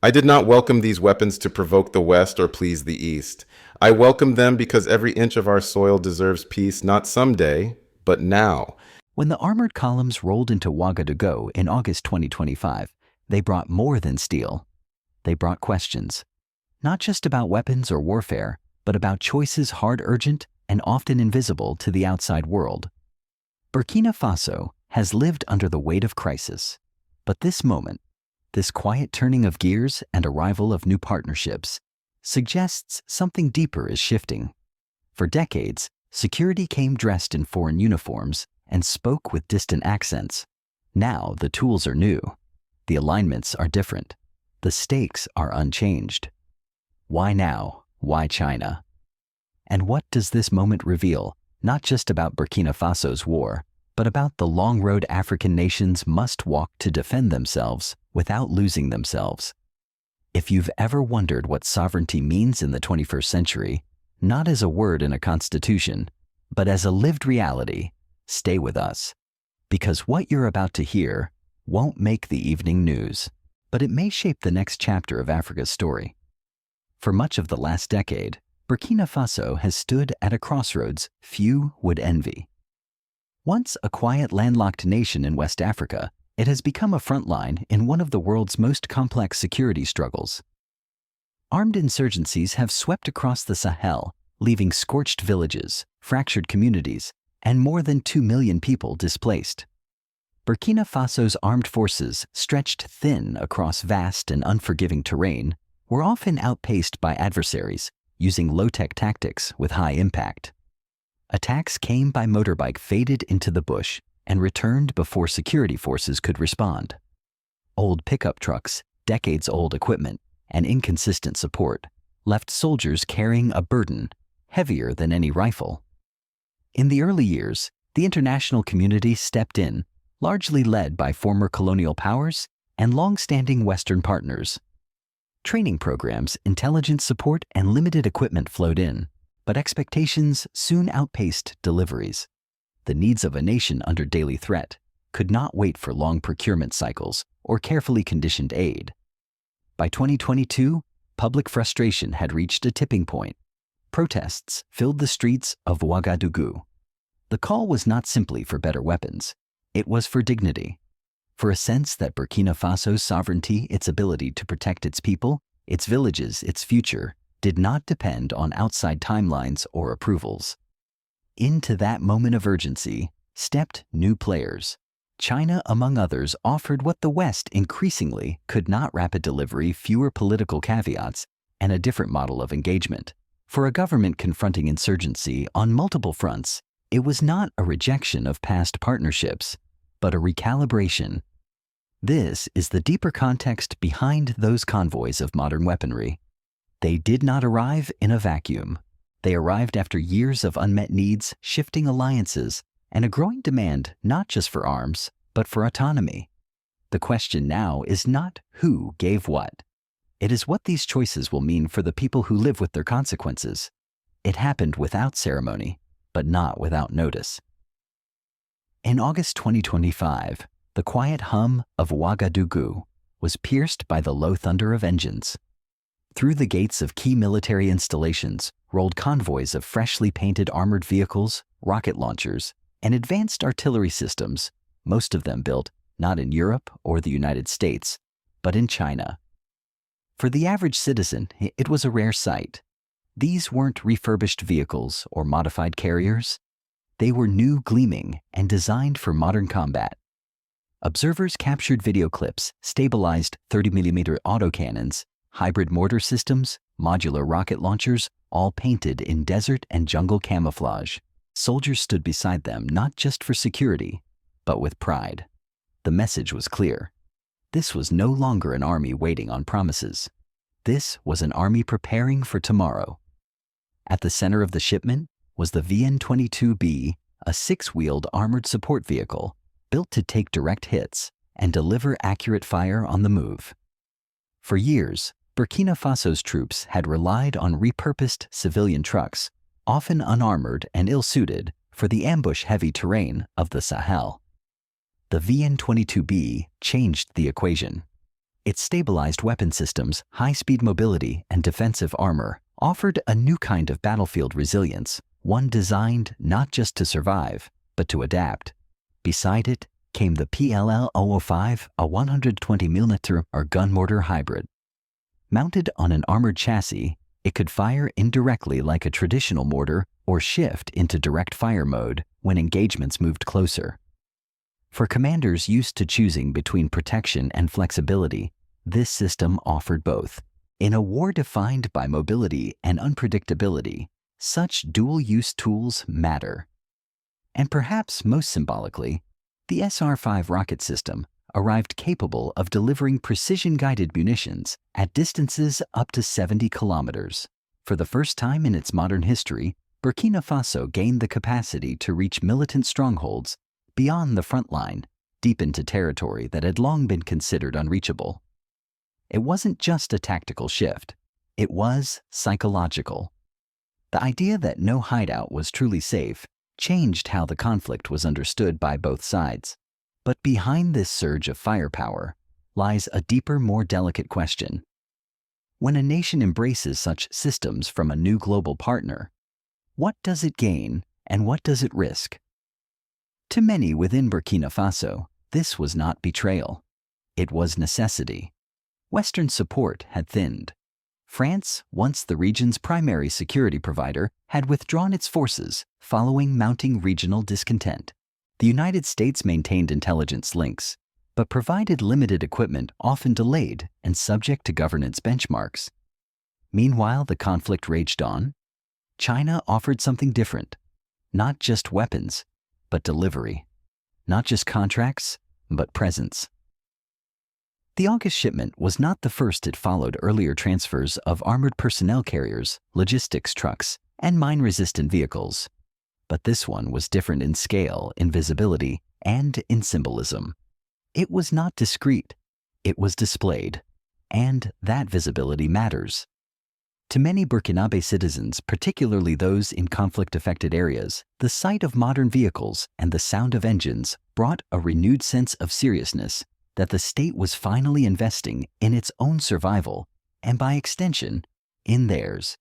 I did not welcome these weapons to provoke the West or please the East. I welcome them because every inch of our soil deserves peace, not someday, but now. When the armored columns rolled into Ouagadougou in August 2025, they brought more than steel. They brought questions. Not just about weapons or warfare, but about choices hard urgent and often invisible to the outside world. Burkina Faso has lived under the weight of crisis. But this moment, this quiet turning of gears and arrival of new partnerships, suggests something deeper is shifting. For decades, security came dressed in foreign uniforms and spoke with distant accents. Now the tools are new. The alignments are different. The stakes are unchanged. Why now? Why China? And what does this moment reveal, not just about Burkina Faso's war, but about the long road African nations must walk to defend themselves without losing themselves? If you've ever wondered what sovereignty means in the 21st century, not as a word in a constitution, but as a lived reality, stay with us. Because what you're about to hear won't make the evening news, but it may shape the next chapter of Africa's story. For much of the last decade, Burkina Faso has stood at a crossroads few would envy. Once a quiet landlocked nation in West Africa, it has become a front line in one of the world's most complex security struggles. Armed insurgencies have swept across the Sahel, leaving scorched villages, fractured communities, and more than 2 million people displaced. Burkina Faso's armed forces, stretched thin across vast and unforgiving terrain, were often outpaced by adversaries, using low-tech tactics with high impact. Attacks came by motorbike faded into the bush and returned before security forces could respond. Old pickup trucks, decades-old equipment, and inconsistent support left soldiers carrying a burden heavier than any rifle. In the early years, the international community stepped in, largely led by former colonial powers and long-standing Western partners. Training programs, intelligence support, and limited equipment flowed in, but expectations soon outpaced deliveries. The needs of a nation under daily threat could not wait for long procurement cycles or carefully conditioned aid. By 2022, public frustration had reached a tipping point. Protests filled the streets of Ouagadougou. The call was not simply for better weapons. It was for dignity, for a sense that Burkina Faso's sovereignty, its ability to protect its people, its villages, its future, did not depend on outside timelines or approvals. Into that moment of urgency stepped new players. China, among others, offered what the West increasingly could not: rapid delivery, fewer political caveats, and a different model of engagement. For a government confronting insurgency on multiple fronts, it was not a rejection of past partnerships, but a recalibration. This is the deeper context behind those convoys of modern weaponry. They did not arrive in a vacuum. They arrived after years of unmet needs, shifting alliances, and a growing demand not just for arms, but for autonomy. The question now is not who gave what. It is what these choices will mean for the people who live with their consequences. It happened without ceremony, but not without notice. In August 2025, the quiet hum of Ouagadougou was pierced by the low thunder of engines. Through the gates of key military installations rolled convoys of freshly painted armored vehicles, rocket launchers, and advanced artillery systems, most of them built not in Europe or the United States, but in China. For the average citizen, it was a rare sight. These weren't refurbished vehicles or modified carriers. They were new, gleaming, and designed for modern combat. Observers captured video clips, stabilized 30mm autocannons, hybrid mortar systems, modular rocket launchers, all painted in desert and jungle camouflage. Soldiers stood beside them not just for security, but with pride. The message was clear. This was no longer an army waiting on promises. This was an army preparing for tomorrow. At the center of the shipment was the VN-22B, a six-wheeled armored support vehicle built to take direct hits and deliver accurate fire on the move. For years, Burkina Faso's troops had relied on repurposed civilian trucks, often unarmored and ill-suited for the ambush-heavy terrain of the Sahel. The VN-22B changed the equation. Its stabilized weapon systems, high-speed mobility, and defensive armor offered a new kind of battlefield resilience, one designed not just to survive, but to adapt. Beside it came the PLL-005, a 120mm gun mortar hybrid. Mounted on an armored chassis, it could fire indirectly like a traditional mortar or shift into direct fire mode when engagements moved closer. For commanders used to choosing between protection and flexibility, this system offered both. In a war defined by mobility and unpredictability, such dual-use tools matter. And perhaps most symbolically, the SR-5 rocket system arrived capable of delivering precision-guided munitions at distances up to 70 kilometers. For the first time in its modern history, Burkina Faso gained the capacity to reach militant strongholds beyond the front line, deep into territory that had long been considered unreachable. It wasn't just a tactical shift, it was psychological. The idea that no hideout was truly safe changed how the conflict was understood by both sides. But behind this surge of firepower lies a deeper, more delicate question. When a nation embraces such systems from a new global partner, what does it gain and what does it risk? To many within Burkina Faso, this was not betrayal. It was necessity. Western support had thinned. France, once the region's primary security provider, had withdrawn its forces following mounting regional discontent. The United States maintained intelligence links, but provided limited equipment often delayed and subject to governance benchmarks. Meanwhile, the conflict raged on. China offered something different. Not just weapons, but delivery. Not just contracts, but presence. The August shipment was not the first. It followed earlier transfers of armored personnel carriers, logistics trucks, and mine-resistant vehicles. But this one was different in scale, in visibility, and in symbolism. It was not discreet, it was displayed, and that visibility matters. To many Burkinabe citizens, particularly those in conflict-affected areas, the sight of modern vehicles and the sound of engines brought a renewed sense of seriousness that the state was finally investing in its own survival, and by extension, in theirs.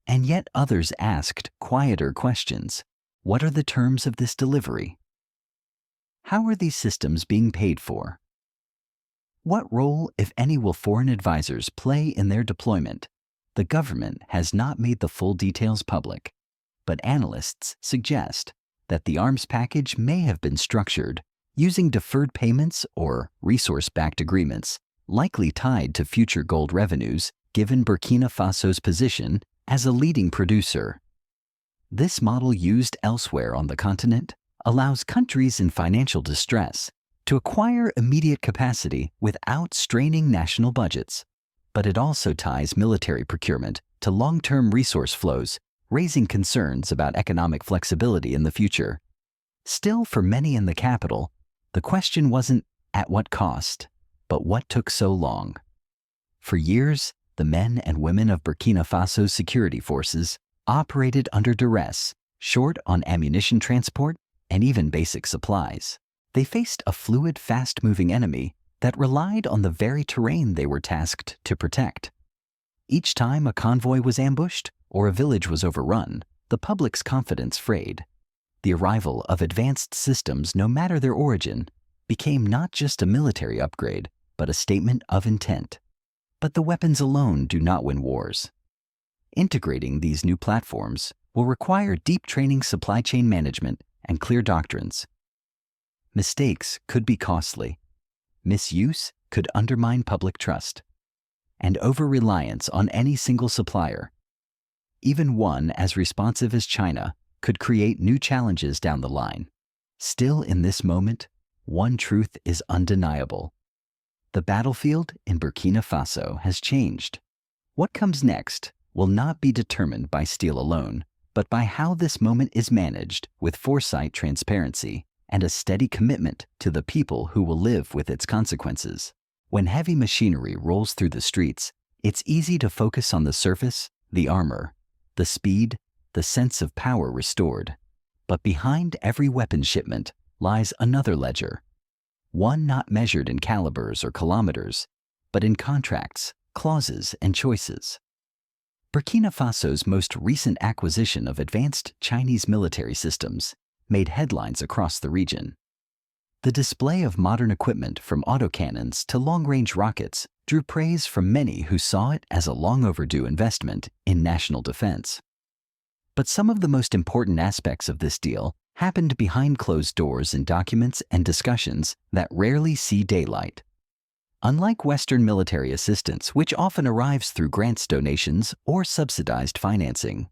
And yet others asked quieter questions. What are the terms of this delivery? How are these systems being paid for? What role, if any, will foreign advisors play in their deployment? The government has not made the full details public, but analysts suggest that the arms package may have been structured using deferred payments or resource-backed agreements, likely tied to future gold revenues, given Burkina Faso's position as a leading producer. This model, used elsewhere on the continent, allows countries in financial distress to acquire immediate capacity without straining national budgets. But it also ties military procurement to long-term resource flows, raising concerns about economic flexibility in the future. Still, for many in the capital, the question wasn't at what cost, but what took so long. For years, the men and women of Burkina Faso's security forces operated under duress, short on ammunition transport and even basic supplies. They faced a fluid, fast-moving enemy that relied on the very terrain they were tasked to protect. Each time a convoy was ambushed or a village was overrun, the public's confidence frayed. The arrival of advanced systems, no matter their origin, became not just a military upgrade, but a statement of intent. But the weapons alone do not win wars. Integrating these new platforms will require deep training, supply chain management, and clear doctrines. Mistakes could be costly. Misuse could undermine public trust. And over-reliance on any single supplier, even one as responsive as China, could create new challenges down the line. Still, in this moment, one truth is undeniable. The battlefield in Burkina Faso has changed. What comes next will not be determined by steel alone, but by how this moment is managed with foresight, transparency, and a steady commitment to the people who will live with its consequences. When heavy machinery rolls through the streets, it's easy to focus on the surface, the armor, the speed, the sense of power restored. But behind every weapon shipment lies another ledger, one not measured in calibers or kilometers, but in contracts, clauses, and choices. Burkina Faso's most recent acquisition of advanced Chinese military systems made headlines across the region. The display of modern equipment from autocannons to long-range rockets drew praise from many who saw it as a long-overdue investment in national defense. But some of the most important aspects of this deal happened behind closed doors in documents and discussions that rarely see daylight. Unlike Western military assistance, which often arrives through grants, donations, or subsidized financing,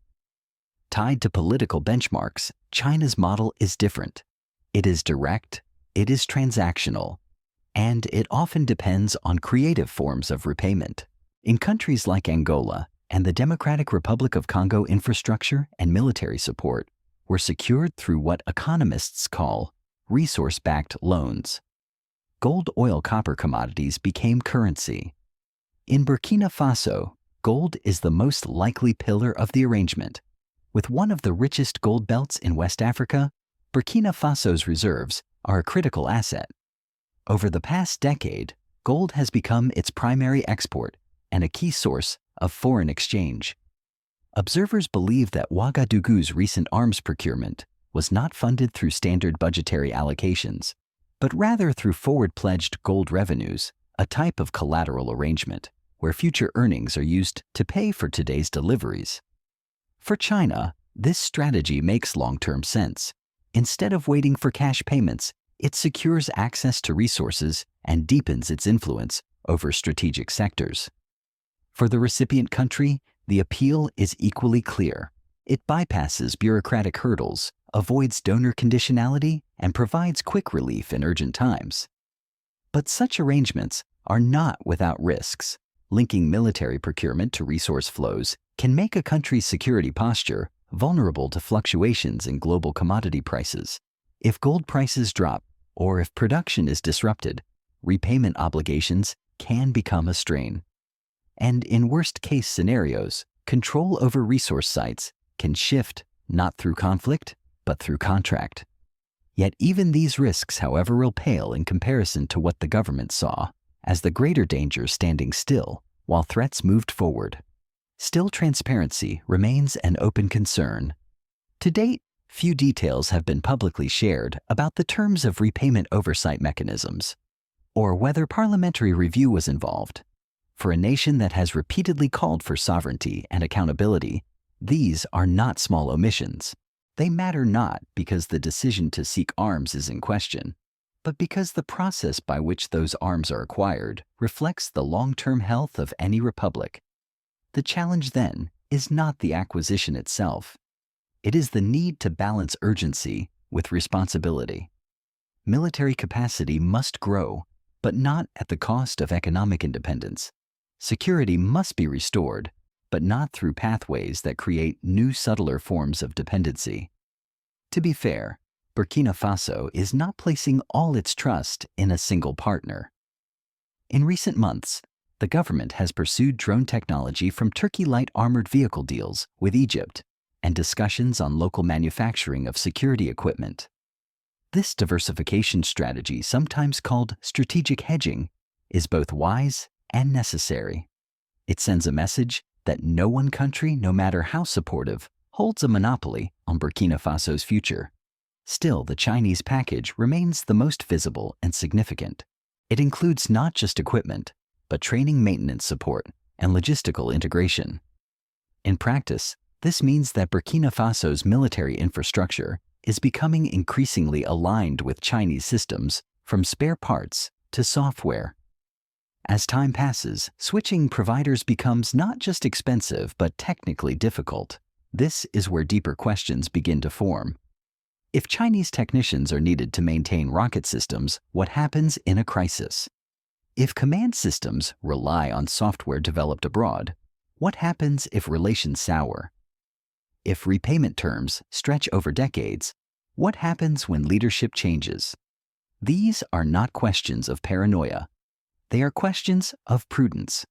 tied to political benchmarks, China's model is different. It is direct, it is transactional, and it often depends on creative forms of repayment. In countries like Angola and the Democratic Republic of Congo, infrastructure and military support were secured through what economists call resource-backed loans. Gold, oil, copper commodities became currency. In Burkina Faso, gold is the most likely pillar of the arrangement. With one of the richest gold belts in West Africa, Burkina Faso's reserves are a critical asset. Over the past decade, gold has become its primary export and a key source of foreign exchange. Observers believe that Ouagadougou's recent arms procurement was not funded through standard budgetary allocations, but rather through forward-pledged gold revenues, a type of collateral arrangement where future earnings are used to pay for today's deliveries. For China, this strategy makes long-term sense. Instead of waiting for cash payments, it secures access to resources and deepens its influence over strategic sectors. For the recipient country, the appeal is equally clear. It bypasses bureaucratic hurdles, avoids donor conditionality, and provides quick relief in urgent times. But such arrangements are not without risks. Linking military procurement to resource flows can make a country's security posture vulnerable to fluctuations in global commodity prices. If gold prices drop, or if production is disrupted, repayment obligations can become a strain. And in worst-case scenarios, control over resource sites can shift not through conflict, but through contract. Yet even these risks, however, will pale in comparison to what the government saw as the greater dangers standing still while threats moved forward. Still, transparency remains an open concern. To date, few details have been publicly shared about the terms of repayment oversight mechanisms, or whether parliamentary review was involved. For a nation that has repeatedly called for sovereignty and accountability, these are not small omissions. They matter not because the decision to seek arms is in question, but because the process by which those arms are acquired reflects the long-term health of any republic. The challenge, then, is not the acquisition itself. It is the need to balance urgency with responsibility. Military capacity must grow, but not at the cost of economic independence. Security must be restored, but not through pathways that create new, subtler forms of dependency. To be fair, Burkina Faso is not placing all its trust in a single partner. In recent months, the government has pursued drone technology from Turkey light armored vehicle deals with Egypt and discussions on local manufacturing of security equipment. This diversification strategy, sometimes called strategic hedging, is both wise and necessary. It sends a message that no one country, no matter how supportive, holds a monopoly on Burkina Faso's future. Still, the Chinese package remains the most visible and significant. It includes not just equipment, but training, maintenance support, and logistical integration. In practice, this means that Burkina Faso's military infrastructure is becoming increasingly aligned with Chinese systems, from spare parts to software. As time passes, switching providers becomes not just expensive but technically difficult. This is where deeper questions begin to form. If Chinese technicians are needed to maintain rocket systems, what happens in a crisis? If command systems rely on software developed abroad, what happens if relations sour? If repayment terms stretch over decades, what happens when leadership changes? These are not questions of paranoia. They are questions of prudence.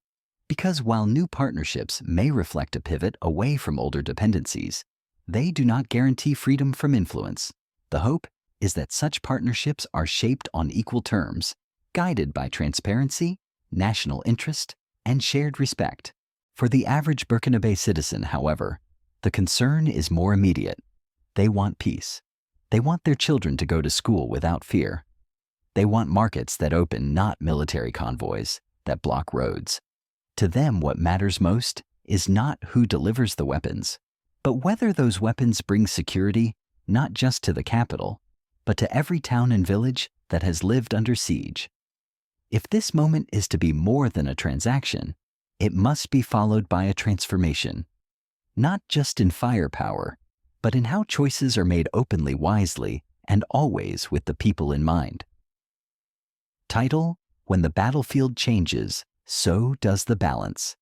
Because while new partnerships may reflect a pivot away from older dependencies, they do not guarantee freedom from influence. The hope is that such partnerships are shaped on equal terms, guided by transparency, national interest, and shared respect. For the average Burkinabe citizen, however, the concern is more immediate. They want peace. They want their children to go to school without fear. They want markets that open, not military convoys that block roads. To them, what matters most is not who delivers the weapons, but whether those weapons bring security not just to the capital, but to every town and village that has lived under siege. If this moment is to be more than a transaction, it must be followed by a transformation, not just in firepower, but in how choices are made openly, wisely, and always with the people in mind. Title: When the Battlefield Changes, So Does the Balance.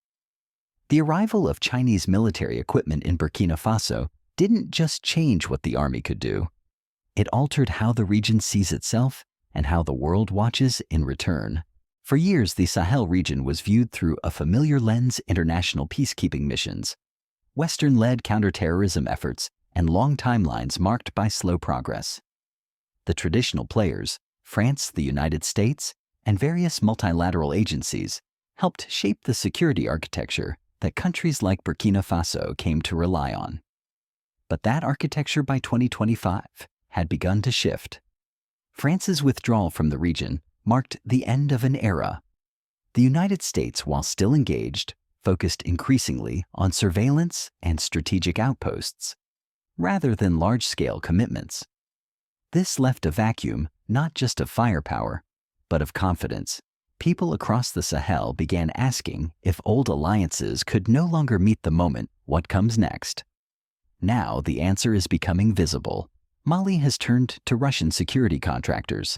The arrival of Chinese military equipment in Burkina Faso didn't just change what the army could do. It altered how the region sees itself and how the world watches in return. For years, the Sahel region was viewed through a familiar lens: international peacekeeping missions, Western-led counterterrorism efforts, and long timelines marked by slow progress. The traditional players, France, the United States, and various multilateral agencies, helped shape the security architecture that countries like Burkina Faso came to rely on. But that architecture by 2025 had begun to shift. France's withdrawal from the region marked the end of an era. The United States, while still engaged, focused increasingly on surveillance and strategic outposts, rather than large-scale commitments. This left a vacuum not just of firepower, but of confidence. People across the Sahel began asking if old alliances could no longer meet the moment. What comes next? Now the answer is becoming visible. Mali has turned to Russian security contractors.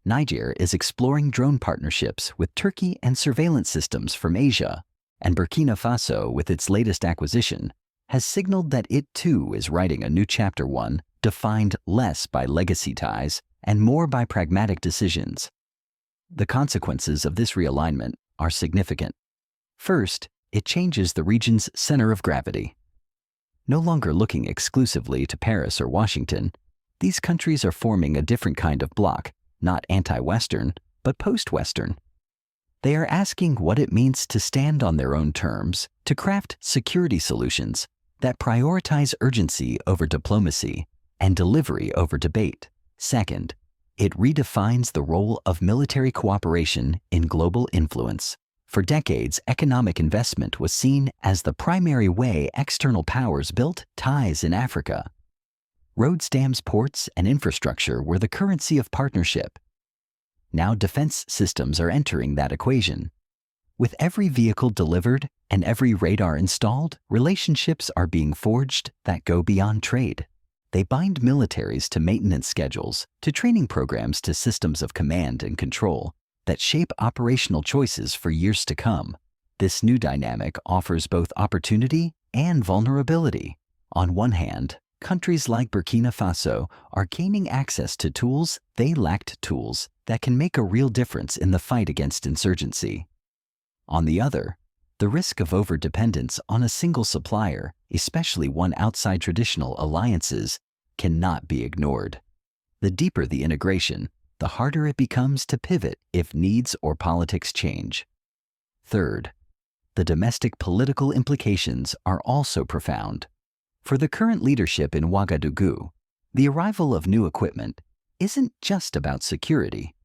Niger is exploring drone partnerships with Turkey and surveillance systems from Asia, and Burkina Faso, with its latest acquisition, has signaled that it too is writing a new chapter, one defined less by legacy ties and more by pragmatic decisions. The consequences of this realignment are significant. First, it changes the region's center of gravity. No longer looking exclusively to Paris or Washington, these countries are forming a different kind of bloc, not anti-Western, but post-Western. They are asking what it means to stand on their own terms, to craft security solutions that prioritize urgency over diplomacy and delivery over debate. Second, it redefines the role of military cooperation in global influence. For decades, economic investment was seen as the primary way external powers built ties in Africa. Roads, dams, ports, and infrastructure were the currency of partnership. Now defense systems are entering that equation. With every vehicle delivered and every radar installed, relationships are being forged that go beyond trade. They bind militaries to maintenance schedules, to training programs, to systems of command and control that shape operational choices for years to come. This new dynamic offers both opportunity and vulnerability. On one hand, countries like Burkina Faso are gaining access to tools that can make a real difference in the fight against insurgency. On the other, the risk of overdependence on a single supplier, especially one outside traditional alliances, cannot be ignored. The deeper the integration, the harder it becomes to pivot if needs or politics change. Third, the domestic political implications are also profound. For the current leadership in Ouagadougou, the arrival of new equipment isn't just about security,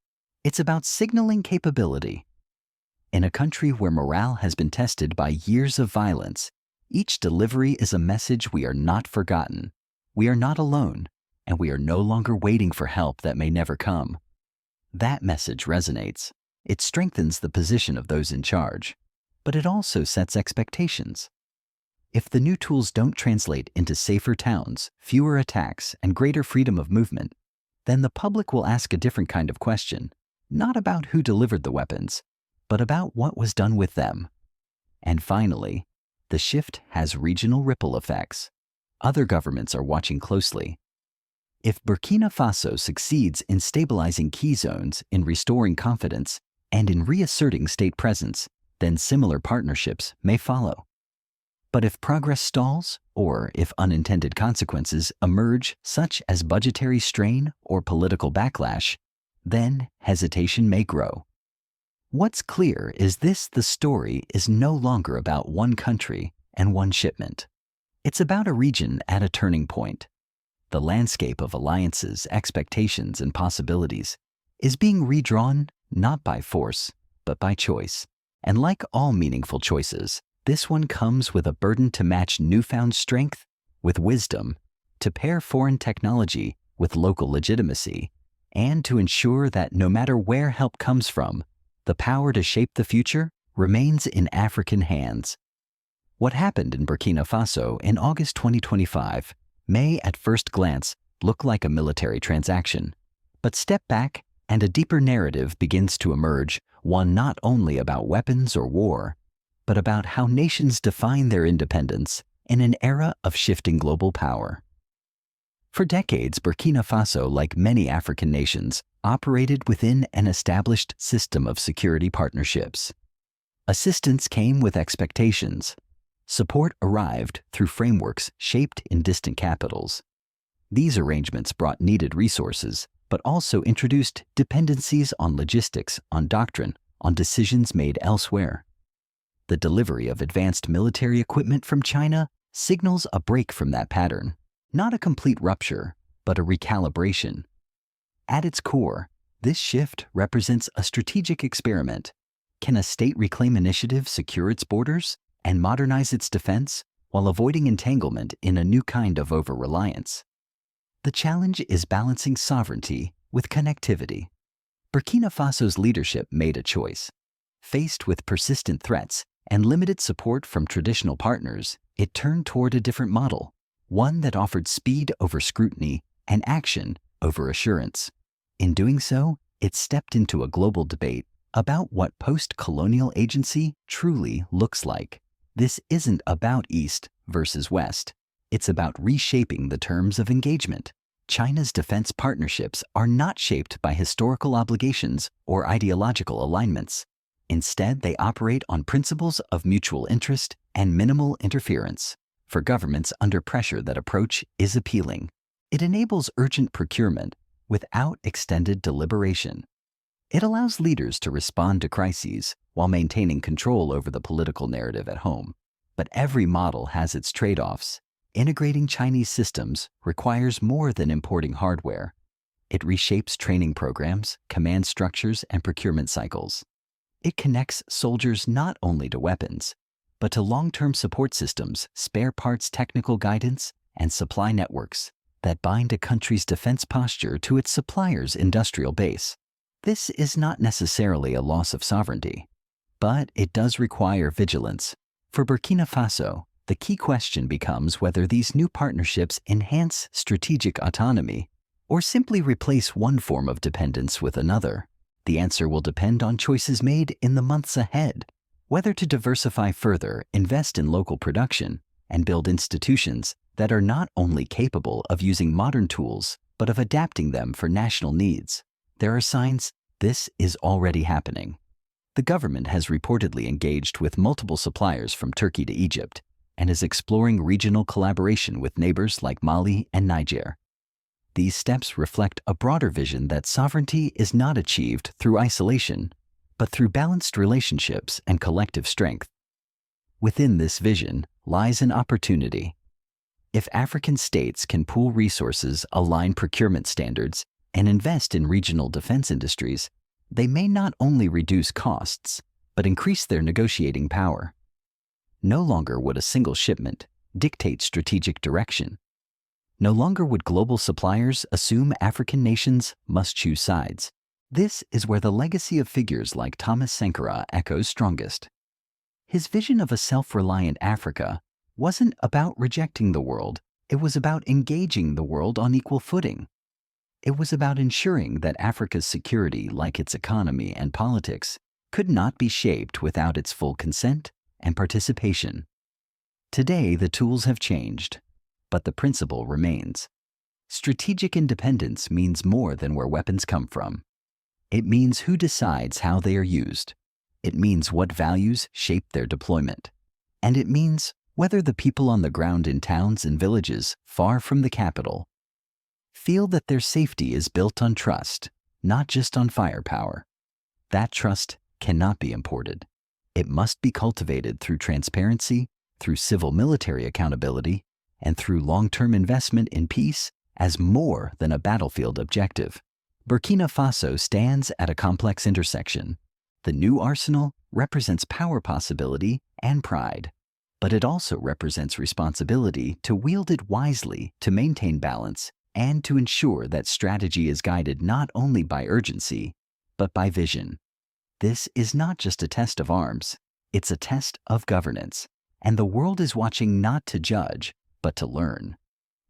it's about signaling capability. In a country where morale has been tested by years of violence, each delivery is a message: we are not forgotten, we are not alone, and we are no longer waiting for help that may never come. That message resonates. It strengthens the position of those in charge, but it also sets expectations. If the new tools don't translate into safer towns, fewer attacks, and greater freedom of movement, then the public will ask a different kind of question, not about who delivered the weapons, but about what was done with them. And finally, the shift has regional ripple effects. Other governments are watching closely. If Burkina Faso succeeds in stabilizing key zones, in restoring confidence, and in reasserting state presence, then similar partnerships may follow. But if progress stalls, or if unintended consequences emerge, such as budgetary strain or political backlash, then hesitation may grow. What's clear is the story is no longer about one country and one shipment. It's about a region at a turning point. The landscape of alliances, expectations, and possibilities is being redrawn not by force, but by choice. And like all meaningful choices, this one comes with a burden to match newfound strength with wisdom, to pair foreign technology with local legitimacy, and to ensure that no matter where help comes from, the power to shape the future remains in African hands. What happened in Burkina Faso in August 2025 may at first glance look like a military transaction, but step back and a deeper narrative begins to emerge, one not only about weapons or war, but about how nations define their independence in an era of shifting global power. For decades, Burkina Faso, like many African nations, operated within an established system of security partnerships. Assistance came with expectations. Support arrived through frameworks shaped in distant capitals. These arrangements brought needed resources, but also introduced dependencies on logistics, on doctrine, on decisions made elsewhere. The delivery of advanced military equipment from China signals a break from that pattern, not a complete rupture, but a recalibration. At its core, this shift represents a strategic experiment. Can a state reclaim initiative secure its borders and modernize its defense while avoiding entanglement in a new kind of over-reliance? The challenge is balancing sovereignty with connectivity. Burkina Faso's leadership made a choice. Faced with persistent threats and limited support from traditional partners, it turned toward a different model, one that offered speed over scrutiny and action over assurance. In doing so, it stepped into a global debate about what post-colonial agency truly looks like. This isn't about East versus West. It's about reshaping the terms of engagement. China's defense partnerships are not shaped by historical obligations or ideological alignments. Instead, they operate on principles of mutual interest and minimal interference. For governments under pressure, that approach is appealing. It enables urgent procurement without extended deliberation. It allows leaders to respond to crises while maintaining control over the political narrative at home. But every model has its trade-offs. Integrating Chinese systems requires more than importing hardware. It reshapes training programs, command structures, and procurement cycles. It connects soldiers not only to weapons, but to long-term support systems, spare parts, technical guidance, and supply networks that bind a country's defense posture to its supplier's industrial base. This is not necessarily a loss of sovereignty, but it does require vigilance. For Burkina Faso, the key question becomes whether these new partnerships enhance strategic autonomy or simply replace one form of dependence with another. The answer will depend on choices made in the months ahead, whether to diversify further, invest in local production, and build institutions that are not only capable of using modern tools, but of adapting them for national needs. There are signs this is already happening. The government has reportedly engaged with multiple suppliers from Turkey to Egypt and is exploring regional collaboration with neighbors like Mali and Niger. These steps reflect a broader vision that sovereignty is not achieved through isolation, but through balanced relationships and collective strength. Within this vision lies an opportunity. If African states can pool resources, align procurement standards, and invest in regional defense industries, they may not only reduce costs, but increase their negotiating power. No longer would a single shipment dictate strategic direction. No longer would global suppliers assume African nations must choose sides. This is where the legacy of figures like Thomas Sankara echoes strongest. His vision of a self-reliant Africa wasn't about rejecting the world, it was about engaging the world on equal footing. It was about ensuring that Africa's security, like its economy and politics, could not be shaped without its full consent and participation. Today, the tools have changed, but the principle remains. Strategic independence means more than where weapons come from. It means who decides how they are used. It means what values shape their deployment. And it means whether the people on the ground in towns and villages far from the capital feel that their safety is built on trust, not just on firepower. That trust cannot be imported. It must be cultivated through transparency, through civil-military accountability, and through long-term investment in peace as more than a battlefield objective. Burkina Faso stands at a complex intersection. The new arsenal represents power possibility and pride, but it also represents responsibility to wield it wisely, to maintain balance, and to ensure that strategy is guided not only by urgency, but by vision. This is not just a test of arms, it's a test of governance, and the world is watching not to judge, but to learn.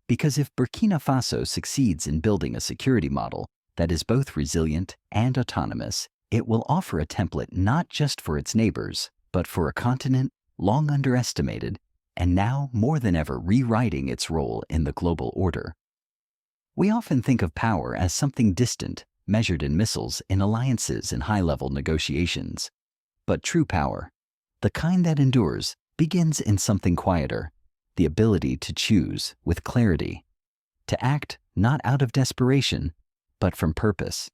Because if Burkina Faso succeeds in building a security model that is both resilient and autonomous, it will offer a template not just for its neighbors, but for a continent long underestimated and now more than ever rewriting its role in the global order. We often think of power as something distant, measured in missiles, in alliances, and high-level negotiations. But true power, the kind that endures, begins in something quieter, the ability to choose with clarity, to act not out of desperation, but from purpose.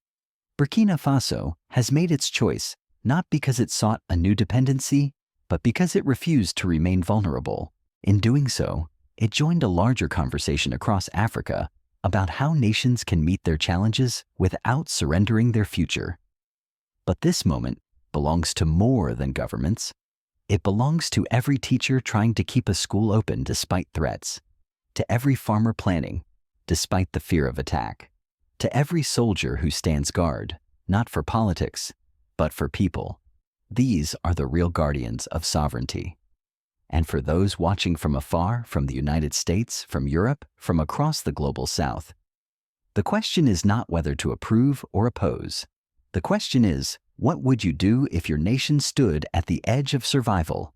Burkina Faso has made its choice not because it sought a new dependency, but because it refused to remain vulnerable. In doing so, it joined a larger conversation across Africa about how nations can meet their challenges without surrendering their future. But this moment belongs to more than governments. It belongs to every teacher trying to keep a school open despite threats, to every farmer planning despite the fear of attack, to every soldier who stands guard, not for politics, but for people. These are the real guardians of sovereignty. And for those watching from afar, from the United States, from Europe, from across the global South, the question is not whether to approve or oppose. The question is, what would you do if your nation stood at the edge of survival?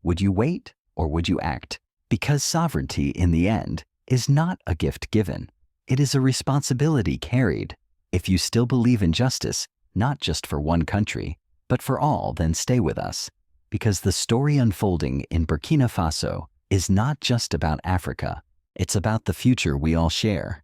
Would you wait or would you act? Because sovereignty, in the end, is not a gift given. It is a responsibility carried. If you still believe in justice, not just for one country, but for all, then stay with us. Because the story unfolding in Burkina Faso is not just about Africa. It's about the future we all share.